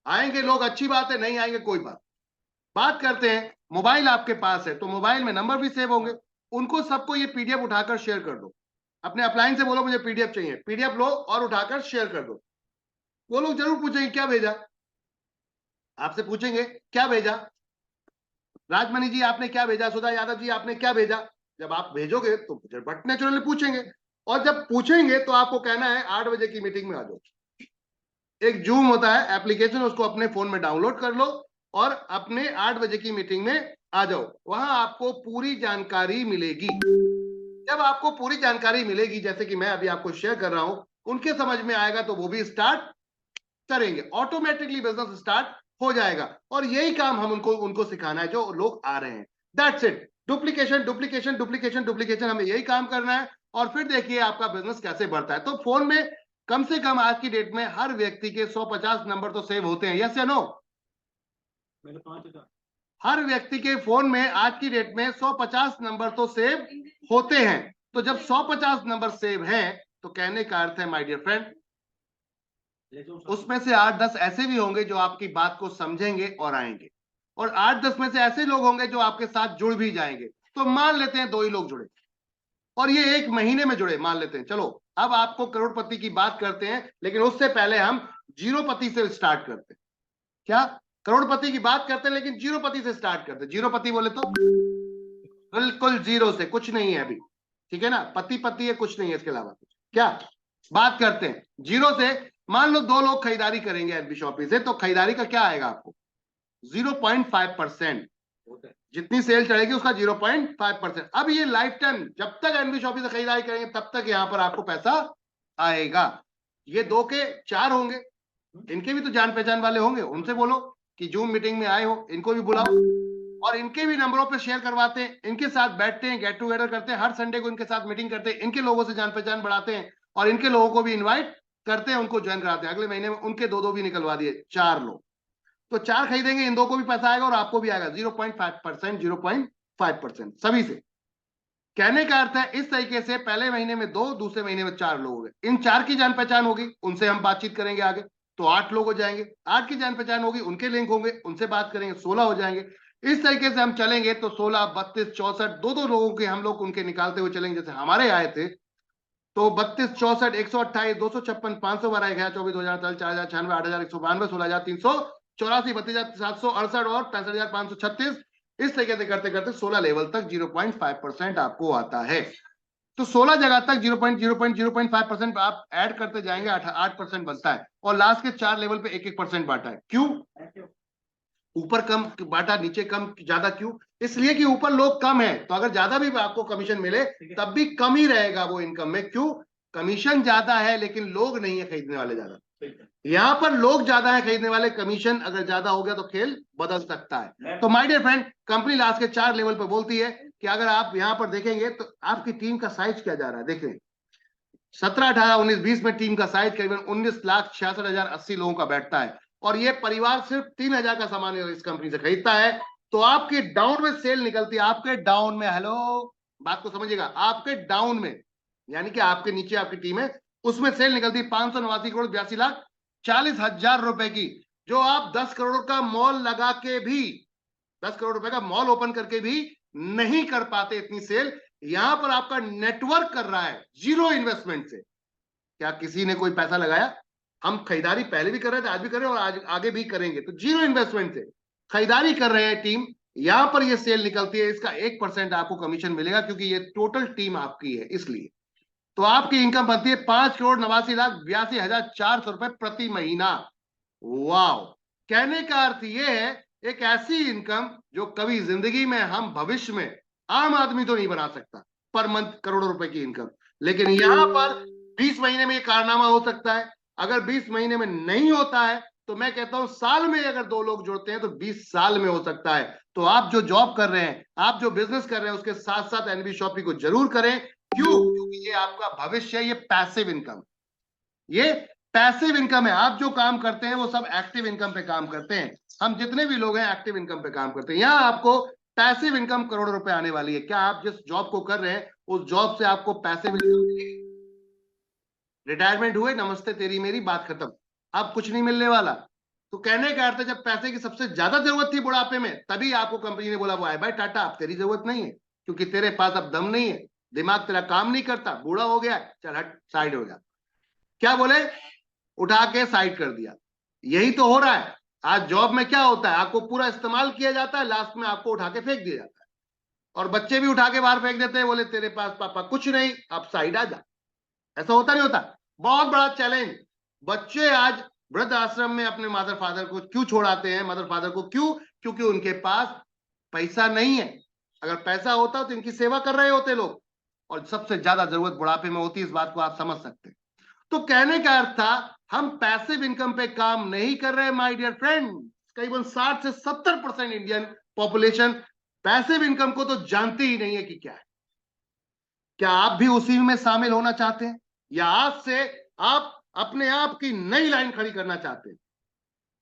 आएंगे लोग, अच्छी बात है, नहीं आएंगे कोई बात करते हैं। मोबाइल आपके पास है तो मोबाइल में नंबर भी सेव होंगे, उनको सबको ये पीडीएफ उठाकर शेयर कर दो। अपने अपलाइन से बोलो मुझे पीडीएफ चाहिए, पीडीएफ लो और उठाकर शेयर कर दो। वो लोग जरूर पूछेंगे क्या भेजा, आपसे पूछेंगे क्या भेजा, राजमणि जी आपने क्या भेजा, सुधा यादव जी आपने क्या भेजा। जब आप भेजोगे तो बट नेचुरली पूछेंगे, और जब पूछेंगे तो आपको कहना है 8 बजे की मीटिंग में आ जाओ। एक जूम होता है एप्लीकेशन, उसको अपने फोन में डाउनलोड कर लो और अपने 8 बजे की मीटिंग में आ जाओ, वहां आपको पूरी जानकारी मिलेगी। जब आपको पूरी जानकारी मिलेगी, जैसे कि मैं अभी आपको शेयर कर रहा हूं, उनके समझ में आएगा तो वो भी स्टार्ट करेंगे, ऑटोमेटिकली बिजनेस स्टार्ट हो जाएगा। और यही काम हम उनको सिखाना है जो लोग आ रहे हैं। That's it. Duplication duplication duplication duplication, हमें यही काम करना है, और फिर देखिए आपका बिजनेस कैसे बढ़ता है। तो फोन में कम से कम आज की डेट में हर व्यक्ति के 150 नंबर तो सेव होते हैं, यस या नो? हर व्यक्ति के फोन में आज की डेट में 150 नंबर तो सेव होते हैं। तो जब 150 नंबर सेव हैं तो कहने का अर्थ है माय डियर फ्रेंड, उसमें से 8-10 ऐसे भी होंगे जो आपकी बात को समझेंगे और आएंगे, और 8-10 में से ऐसे लोग होंगे जो आपके साथ जुड़ भी जाएंगे। तो मान लेते हैं 2 ही लोग जुड़े और ये 1 महीने में जुड़े, मान लेते हैं। चलो अब आपको करोड़पति की बात करते हैं, लेकिन उससे पहले हम जीरोपति से स्टार्ट करते हैं। क्या? करोड़पति की बात करते हैं लेकिन जीरोपति से स्टार्ट करते हैं। जीरोपति बोले तो बिल्कुल जीरो से, कुछ नहीं है अभी, ठीक है ना, पति पति है, कुछ नहीं है इसके अलावा कुछ। क्या बात करते हैं जीरो से। मान लो दो लोग खरीदारी करेंगे एनबी शॉपी से, तो खरीदारी का क्या आएगा आपको? 0.5%। जितनी सेल चढ़ेगी उसका 0.5%। अब ये लाइफ टाइम जब तक एनबी शॉपी से खरीदारी करेंगे तब तक यहां पर आपको पैसा आएगा। ये दो के चार होंगे, इनके भी तो जान पहचान वाले होंगे, उनसे बोलो कि जूम मीटिंग में आए हो, इनको भी बुलाओ और इनके भी नंबरों पे शेयर करवाते हैं, इनके साथ बैठते हैं, गेट टुगेदर करते हैं, हर संडे को इनके साथ मीटिंग करते हैं, इनके लोगों से जान पहचान बढ़ाते हैं और इनके लोगों को भी इनवाइट करते हैं, उनको ज्वाइन कराते हैं। अगले महीने में उनके दो दो भी निकलवा दिए, चार लोग, तो चार खरीदेंगे, इन दो को भी पैसा आएगा और आपको भी आएगा 0.5%, 0.5% सभी से। कहने का अर्थ है इस तरीके से पहले महीने में दो, दूसरे महीने में चार लोग हो गए, इन चार की जान पहचान होगी, उनसे हम बातचीत करेंगे आगे, तो 8 लोग हो जाएंगे। 8 की जान पहचान होगी, उनके लिंक होंगे, उनसे बात करेंगे, 16 हो जाएंगे। इस तरीके से हम चलेंगे तो 16, 32, 64, दो दो लोगों के हम लोग उनके निकालते हुए चलेंगे। जैसे हमारे आए थे तो 32, 64, 128, 256, 512, 1024, 2040, 4096, 8192, 16384, 32,768 और 65,536। इस तरीके से करते करते 16 लेवल तक 0.5% आपको आता है। तो 16 जगह तक 0.5% आप ऐड करते जाएंगे, 8% बनता है और लास्ट के 4 लेवल पे 1-1% बांटा है। क्यों ऊपर कम बांटा, नीचे कम ज्यादा? क्यों? इसलिए कि ऊपर लोग कम है, तो अगर ज्यादा भी आपको कमीशन मिले तब भी कम ही रहेगा वो इनकम में। क्यों? कमीशन ज्यादा है लेकिन लोग नहीं है खरीदने वाले ज्यादा। यहां पर लोग ज्यादा है खरीदने वाले, कमीशन अगर ज्यादा हो गया तो खेल बदल सकता है। तो my dear friend, company last के 4 लेवल पर बोलती है कि अगर आप यहां पर देखेंगे तो आपकी टीम का साइज क्या जा रहा है। देखें 17, 18, 19, 20 में टीम का साइज करीबन 19,66,080 लोगों का बैठता है और ये परिवार सिर्फ 3,000 का सामान इस कंपनी से खरीदता है। तो आपके डाउन में सेल निकलती है, आपके डाउन में, हेलो बात को समझिएगा, आपके डाउन में यानी कि आपके नीचे आपकी टीम है, उसमें सेल निकलती है 589,82,40,000 रुपए की, जो आप 10 करोड़ का मॉल लगा के भी, 10 करोड़ रुपए का मॉल ओपन करके भी नहीं कर पाते इतनी सेल। यहां पर आपका नेटवर्क कर रहा है जीरो इन्वेस्टमेंट से। क्या किसी ने कोई पैसा लगाया? हम खरीदारी पहले भी कर रहे थे, आज भी कर रहे हैं और आज आगे भी करेंगे। तो जीरो इन्वेस्टमेंट से खरीदारी कर रहे हैं टीम, यहां पर ये सेल निकलती है, इसका 1% आपको कमीशन मिलेगा क्योंकि ये टोटल टीम आपकी है इसलिए। तो आपकी इनकम बनती है 5,89,82,400 रुपए प्रति महीना। वाओ! कहने का अर्थ यह है एक ऐसी इनकम जो कभी जिंदगी में हम भविष्य में, आम आदमी तो नहीं बना सकता पर मंथ करोड़ों रुपए की इनकम, लेकिन यहां पर 20 महीने में ये कारनामा हो सकता है। अगर 20 महीने में नहीं होता है तो मैं कहता हूं साल में अगर दो लोग जुड़ते हैं तो 20 साल में हो सकता है। तो आप जो जॉब कर रहे हैं, आप जो बिजनेस कर रहे हैं, उसके साथ साथ एनबी शॉपी को जरूर करें। क्यों? क्योंकि ये आपका भविष्य है, ये पैसिव इनकम, ये पैसिव इनकम है। आप जो काम करते हैं वो सब एक्टिव इनकम पे काम करते हैं, हम जितने भी लोग हैं एक्टिव इनकम पे काम करते हैं। यहां आपको पैसिव इनकम करोड़ों रुपए आने वाली है। क्या आप जिस जॉब को कर रहे हैं उस जॉब से आपको पैसिव इनकम मिलेगी? रिटायरमेंट हुए, नमस्ते तेरी मेरी बात खत्म, अब कुछ नहीं मिलने वाला। तो कहने का अर्थ है जब पैसे की सबसे ज्यादा जरूरत थी बुढ़ापे में, तभी आपको कंपनी ने बोला बाय बाय टाटा, अब तेरी जरूरत नहीं है क्योंकि तेरे पास अब दम नहीं है, दिमाग तेरा काम नहीं करता, बूढ़ा हो गया, चल हट साइड हो जा। क्या बोले? उठा के साइड कर दिया। यही तो हो रहा है आज जॉब में। क्या होता है? आपको पूरा इस्तेमाल किया जाता है, लास्ट में आपको उठा के फेंक दिया जाता है और बच्चे भी उठा के बाहर फेंक देते हैं, बोले तेरे पास पापा कुछ नहीं, अब साइड आ जा। ऐसा होता नहीं होता? बहुत बड़ा चैलेंज। बच्चे आज वृद्ध आश्रम में अपने मदर फादर को क्यों छोड़ाते हैं? मदर फादर को क्यों? क्योंकि उनके पास पैसा नहीं है। अगर पैसा होता तो इनकी सेवा कर रहे होते लोग, और सबसे ज्यादा जरूरत बुढ़ापे में होती है, इस बात को आप समझ सकते हैं। तो कहने का अर्थ था हम पैसिव इनकम पे काम नहीं कर रहे माय डियर फ्रेंड। करीबन 60 से 70% इंडियन पॉपुलेशन पैसिव इनकम को तो जानते ही नहीं है कि क्या है। क्या आप भी उसी में शामिल होना चाहते हैं या आज से आप अपने आप की नई लाइन खड़ी करना चाहते हैं?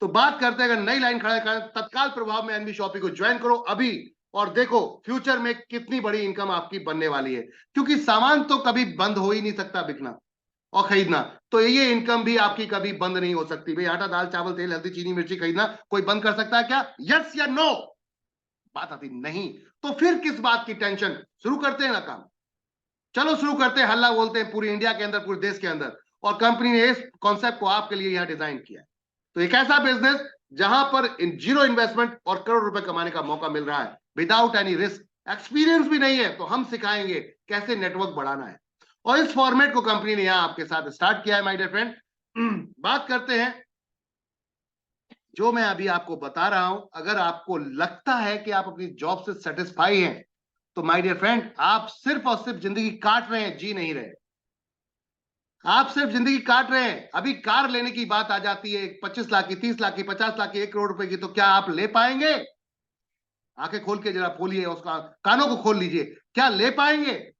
तो बात करते हैं, अगर नई लाइन खड़ा कर तत्काल प्रभाव में एनबी शॉपी को ज्वाइन करो अभी और देखो फ्यूचर में कितनी बड़ी इनकम आपकी बनने वाली है। क्योंकि सामान तो कभी बंद हो ही नहीं सकता बिकना और खरीदना, तो ये इनकम भी आपकी कभी बंद नहीं हो सकती। भाई आटा दाल चावल तेल हल्दी चीनी मिर्ची खरीदना कोई बंद कर सकता है क्या? यस या नो? बात आती नहीं। तो फिर किस बात की टेंशन? शुरू करते हैं ना काम। चलो शुरू करते हैं, हल्ला बोलते हैं पूरी इंडिया के अंदर, पूरे देश के अंदर, और कंपनी ने इस कॉन्सेप्ट को आपके लिए यहां डिजाइन किया है। तो एक ऐसा बिजनेस जहां पर जीरो इन्वेस्टमेंट और करोड़ रुपए कमाने का मौका मिल रहा है विदाउट एनी रिस्क, एक्सपीरियंस भी नहीं है तो हम सिखाएंगे कैसे नेटवर्क बढ़ाना है। और इस फॉर्मेट को कंपनी ने यहां आपके साथ स्टार्ट किया है माय डियर फ्रेंड। बात करते हैं जो मैं अभी आपको बता रहा हूं, अगर आपको लगता है कि आप अपनी जॉब से सेटिस्फाई हैं तो माय डियर फ्रेंड आप सिर्फ और सिर्फ जिंदगी काट रहे हैं, जी नहीं रहे। आप सिर्फ जिंदगी काट रहे हैं। अभी कार लेने की बात आ जाती है 25 लाख की, 30 लाख की, 50 लाख की, 1 करोड़ रुपए की, तो क्या आप ले पाएंगे? आंखें खोल के जरा खोलिए, उसका कानों को खोल लीजिए, क्या ले पाएंगे?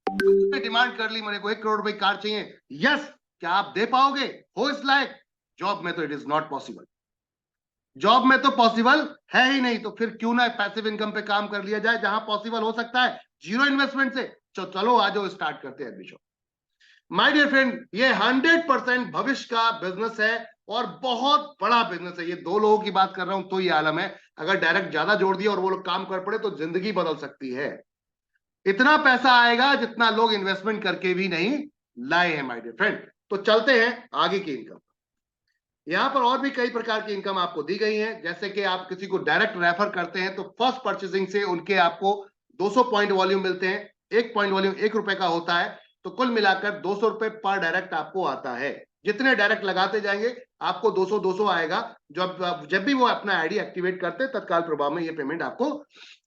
डिमांड कर ली, मेरे को 1 करोड़ रुपए की कार चाहिए, यस, क्या आप दे पाओगे? हो इस लायक? जॉब में तो it is not possible. Job में तो पॉसिबल है ही नहीं, तो फिर क्यों ना पैसिव इनकम पे काम कर लिया जाए जहां पॉसिबल हो सकता है जीरो इन्वेस्टमेंट से। चलो आ जाओ, स्टार्ट करते हैं एडमिशन। माय डियर फ्रेंड, ये 100% भविष्य का बिजनेस है और बहुत बड़ा बिजनेस है। ये 2 लोगों की बात कर रहा हूं तो ये आलम है, अगर डायरेक्ट ज्यादा जोड़ दिया और वो लोग काम कर पड़े तो जिंदगी बदल सकती है। इतना पैसा आएगा जितना लोग इन्वेस्टमेंट करके भी नहीं लाए हैं माय डियर फ्रेंड। तो चलते हैं आगे की इनकम। यहां पर और भी कई प्रकार की इनकम आपको दी गई है, जैसे कि आप किसी को डायरेक्ट रेफर करते हैं तो फर्स्ट परचेसिंग से उनके आपको 200 पॉइंट वॉल्यूम मिलते हैं। 1 पॉइंट वॉल्यूम 1 रुपए का होता है, तो कुल मिलाकर 200 रुपए पर डायरेक्ट आपको आता है। जितने डायरेक्ट लगाते जाएंगे आपको 200 200 आएगा। जब भी वो अपना आईडी एक्टिवेट करते हैं तत्काल प्रभाव में ये पेमेंट आपको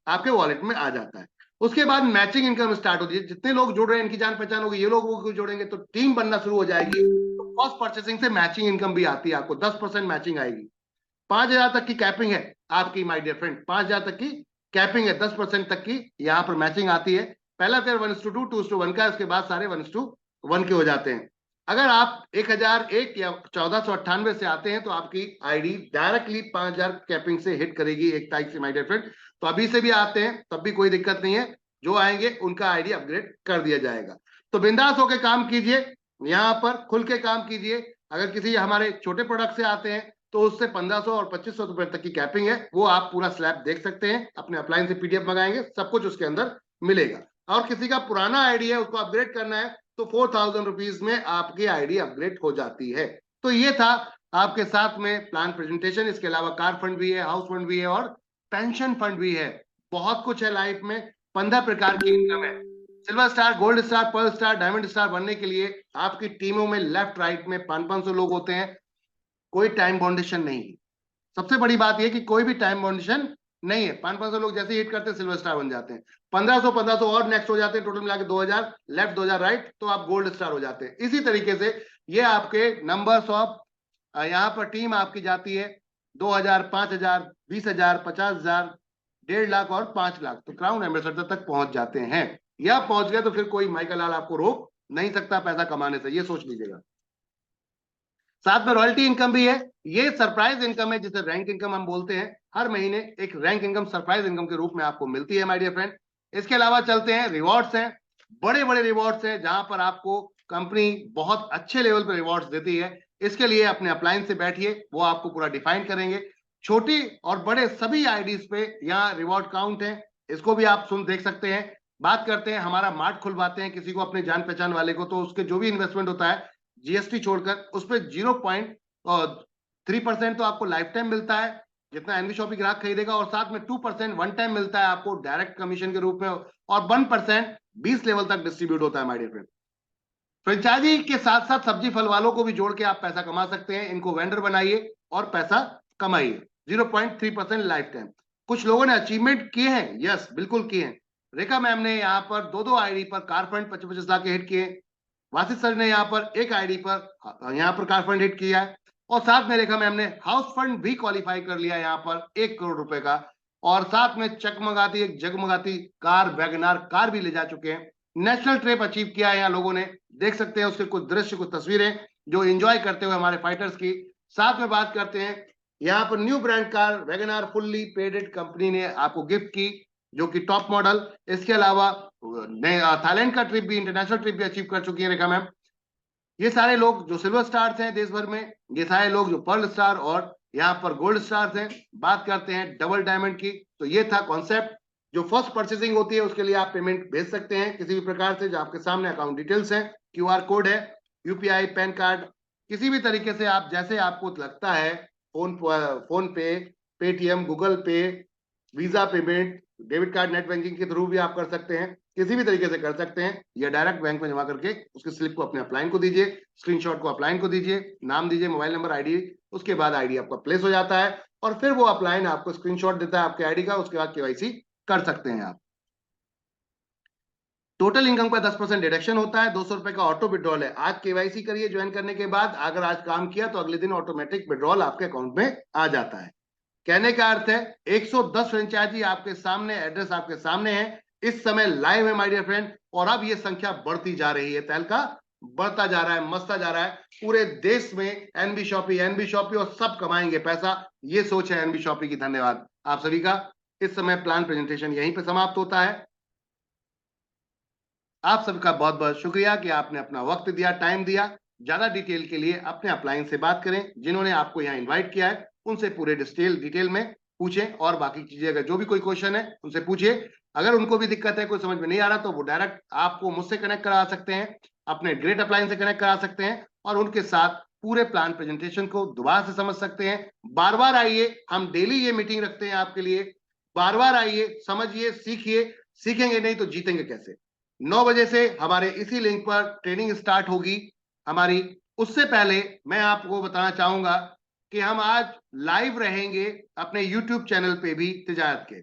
आपके वॉलेट में आ जाता है। उसके बाद मैचिंग इनकम स्टार्ट होती है। जितने लोग जुड़ रहे हैं इनकी जान पहचान होगी, ये लोग को जोड़ेंगे तो टीम बनना शुरू हो जाएगी। तो फर्स्ट परचेसिंग से मैचिंग इनकम भी आती है, आपको 10% मैचिंग आएगी। 5,000 तक की कैपिंग है आपकी माय डियर फ्रेंड, 5,000 तक की कैपिंग है, 10% तक की यहाँ पर मैचिंग आती है। पहला फेयर 1:2, 2:1 का है, उसके बाद सारे 1:1 के हो जाते हैं। अगर आप 1001 या 1498 से आते हैं तो आपकी आईडी डायरेक्टली 5,000 कैपिंग से हिट करेगी 1 तारीख से माय डियर फ्रेंड। तो अभी से भी आते हैं तब भी कोई दिक्कत नहीं है, जो आएंगे उनका आईडी अपग्रेड कर दिया जाएगा। तो बिंदास होकर काम कीजिए, यहाँ पर खुल के काम कीजिए। अगर किसी हमारे छोटे प्रोडक्ट से आते हैं तो उससे 1500 और 2500 रुपए तक की कैपिंग है, वो आप पूरा स्लैब देख सकते हैं। अपने अपलाइन से पीडीएफ मंगाएंगे, सब कुछ उसके अंदर मिलेगा। और किसी का पुराना आईडी है उसको अपग्रेड करना है तो 4,000 रुपीज में आपकी आईडी अपग्रेड हो जाती है। तो ये था आपके साथ में प्लान प्रेजेंटेशन। इसके अलावा कार फंड भी है, हाउस फंड भी है और पेंशन फंड भी है। बहुत कुछ है लाइफ में, 15 प्रकार की इनकम है। Silver star, gold star, pearl star, diamond star बनने के लिए आपकी टीमों में लेफ्ट राइट में 500-500 लोग होते हैं। कोई टाइम बाउंडेशन नहीं है। सबसे बड़ी बात यह कि कोई भी टाइम बाउंडेशन नहीं है। 500-500 लोग जैसे हिट करते हैं सिल्वर स्टार बन जाते हैं। 1500-1500 और नेक्स्ट हो जाते हैं, टोटल मिला के 2000 लेफ्ट 2000 राइट, तो आप गोल्ड स्टार हो जाते हैं। इसी तरीके से ये आपके नंबर्स ऑफ यहाँ पर टीम आपकी जाती है 2000, 5000, 20,000, 50,000, 1.5 लाख और 5 लाख, तो क्राउन एम्बेसडर तक पहुंच जाते हैं। या पहुंच गए तो फिर कोई माइकल लाल आपको रोक नहीं सकता पैसा कमाने से, ये सोच लीजिएगा। साथ में रॉयल्टी इनकम भी है। ये सरप्राइज इनकम है जिसे रैंक इनकम हम बोलते हैं। हर महीने एक रैंक इनकम सरप्राइज इनकम के रूप में आपको मिलती है माय डियर फ्रेंड। इसके अलावा चलते हैं रिवॉर्ड्स हैं, बड़े बड़े रिवॉर्ड्स हैं जहां पर आपको कंपनी बहुत अच्छे लेवल पर रिवॉर्ड्स देती है। इसके लिए अपने अपलाइन से बैठिए, वो आपको पूरा डिफाइन करेंगे। छोटी और बड़े सभी आईडीज पे यहाँ रिवॉर्ड काउंट है, इसको भी आप सुन देख सकते हैं। बात करते हैं, हमारा मार्ट खुलवाते हैं किसी को अपने जान पहचान वाले को, तो उसके जो भी इन्वेस्टमेंट होता है जीएसटी छोड़कर उस पर 0.3% तो आपको लाइफ टाइम मिलता है जितना एनवी शॉपी ग्राहक खरीदेगा, और साथ में 2% वन टाइम मिलता है आपको डायरेक्ट कमीशन के रूप में, और 1% 20 लेवल तक डिस्ट्रीब्यूट होता है माय डियर फ्रेंड। फ्रेंचाइजी के साथ साथ सब्जी फल वालों को भी जोड़ के आप पैसा कमा सकते हैं। इनको वेंडर बनाइए और पैसा कमाइए। 0.3% लाइफ टाइम। कुछ लोगों ने अचीवमेंट किए हैं, यस बिल्कुल किए हैं। रेखा मैम ने यहाँ पर 2-2 आईडी पर कार फंड 25-25 लाख के हिट किए। वासित सर ने यहाँ पर एक आईडी पर कार फंड हिट किया है, और साथ में रेखा मैम ने हाउस फंड भी क्वालिफाई कर लिया यहाँ पर 1 करोड़ रुपए का, और साथ में चकमगाती एक जगमगाती कार वैगनार कार भी ले जा चुके हैं। नेशनल ट्रिप अचीव किया है यहाँ लोगों ने, देख सकते हैं उसके कुछ दृश्य कुछ तस्वीरें जो एंजॉय करते हुए हमारे फाइटर्स की। साथ में बात करते हैं यहाँ पर new brand car WagonR fully paid company ने आपको गिफ्ट की, जो कि टॉप मॉडल। इसके अलावा थाईलैंड का ट्रिप भी, इंटरनेशनल ट्रिप भी अचीव कर चुकी है रेखा मैम। ये सारे लोग जो सिल्वर स्टार्स हैं देश भर में, ये सारे लोग जो पर्ल स्टार और यहाँ पर गोल्ड स्टार्स हैं। बात करते हैं डबल डायमंड की, तो ये था कॉन्सेप्ट। जो फर्स्ट परचेसिंग होती है उसके लिए आप पेमेंट भेज सकते हैं किसी भी प्रकार से, जो आपके सामने अकाउंट डिटेल्स हैं, क्यूआर कोड है, यूपीआई, पैन कार्ड, किसी भी तरीके से आप जैसे आपको लगता है, फोन पे, पेटीएम, गूगल पे, visa payment, debit card net banking के थ्रू भी आप कर सकते हैं, किसी भी तरीके से कर सकते हैं, या डायरेक्ट बैंक में जमा करके उसकी स्लिप को अपने अपलाइन को दीजिए, स्क्रीनशॉट को अपलाइन को दीजिए, नाम दीजिए, मोबाइल नंबर, आईडी, उसके बाद आईडी आपका प्लेस हो जाता है और फिर वो अपलाइन आपको स्क्रीनशॉट देता है आपके आईडी का, उसके बाद केवाईसी कर सकते हैं आप। टोटल इनकम का 10% डिडक्शन होता है, 200 रुपए का ऑटो विड्रॉल है। आज केवाईसी करिए ज्वाइन करने के बाद, अगर आज काम किया तो अगले दिन ऑटोमेटिक विड्रॉल आपके अकाउंट में आ जाता है। कहने का अर्थ है 110 फ्रेंचाइजी आपके सामने, एड्रेस आपके सामने है, इस समय लाइव है माय डियर फ्रेंड, और अब ये संख्या बढ़ती जा रही है, तहलका बढ़ता जा रहा है, मचता जा रहा है। पूरे देश में एनबी शॉपी और सब कमाएंगे पैसा, ये सोच है एनबी शॉपी की। धन्यवाद आप सभी का। इस समय प्लान प्रेजेंटेशन यहीं पे समाप्त होता है। आप सबका बहुत बहुत शुक्रिया कि आपने अपना वक्त दिया, टाइम दिया। ज्यादा डिटेल के लिए अपने अपलाइन से बात करें, जिन्होंने आपको यहाँ इनवाइट किया है उनसे पूरे डिटेल में पूछें, और बाकी चीजें अगर जो भी कोई क्वेश्चन है उनसे पूछिए। अगर उनको भी दिक्कत है, कोई समझ में नहीं आ रहा, तो वो डायरेक्ट आपको मुझसे कनेक्ट करा सकते हैं, अपने ग्रेट अपलाइन से कनेक्ट करा सकते हैं, और उनके साथ पूरे प्लान प्रेजेंटेशन को दोबारा से समझ सकते हैं। बार बार आइए, हम डेली ये मीटिंग रखते हैं आपके लिए। बार बार आइए, समझिए, सीखिए। सीखेंगे नहीं तो जीतेंगे कैसे। 9 बजे से हमारे इसी लिंक पर ट्रेनिंग स्टार्ट होगी हमारी। उससे पहले मैं आपको बताना चाहूंगा कि हम आज लाइव रहेंगे अपने YouTube चैनल पे भी, तिजारत के।